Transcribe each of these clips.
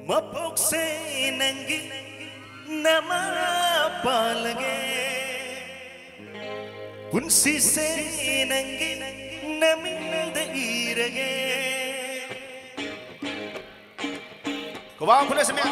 Mapokse nangi nama palage Punsi se nangi naminda irage Kawang pula semia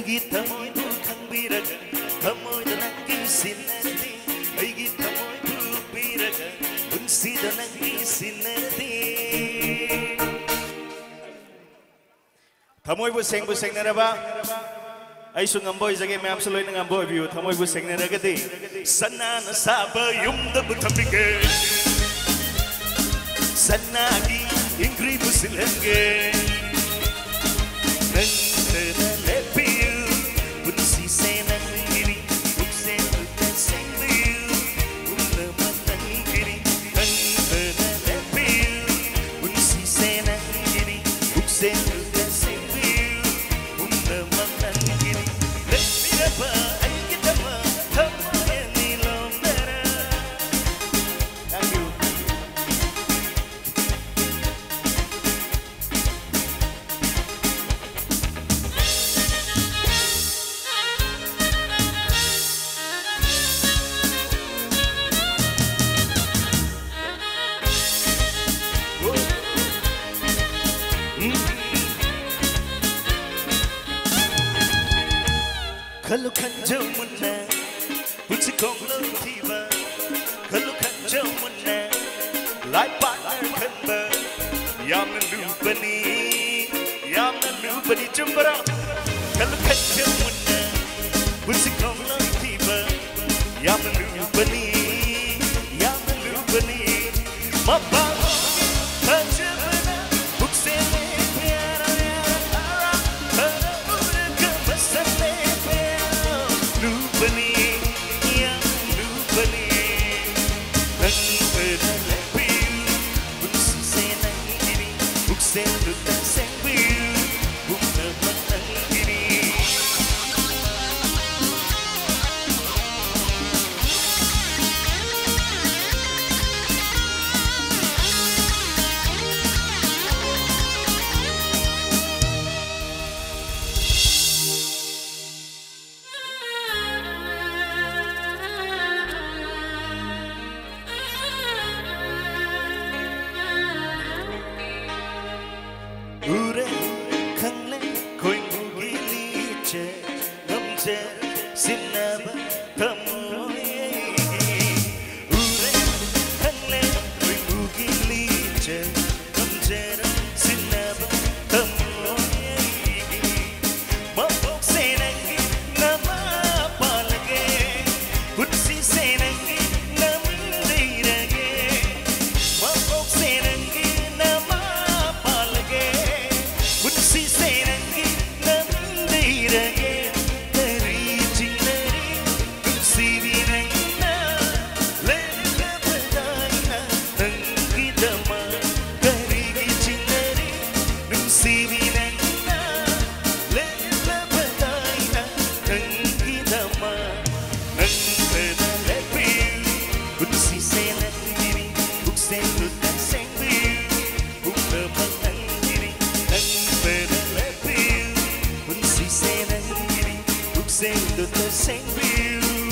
Kita moy bukan biraga, kamoy danang kisinati. Ay kita moy bu biraga, unsi danang kisinati. Tamoy buseng na raba. Ay sungamboy jage ma'am saloy ng amboy view. Tamoy buseng na ragati. Sana nasaba yung dabutapige. Sana gi ingri busilenge. Nang lepi. Kalau kanjau muna, bunyi konglo tiba. Kalau kanjau muna, like partner kemba. Yang lupa ni jembara. Kalau kanjau muna, bunyi konglo tiba. Yang lupa ni, mapa kanjau muna, buksele piara ara, ara kemasane. Lupani, yang lupani, nang lepi, bunsi senang diri, buksen lutan sengbil, bukna matang diri. Ure kangle koi mugili che namche sinaba tamoye. Ure kangle koi mugili che namche sinaba tamoye. Mapok senangi nama palage, utsi senangi namindirage. Mapok senangi nama palage. Si senangi namindirage, teri chinari, si vinayna, lele padayna, nangi dama, teri chinari, si vinayna, lele padayna, nangi dama, nangda lepi, si senangi, ukse lutan sengbi, ukna matang diri. Sendo the same view.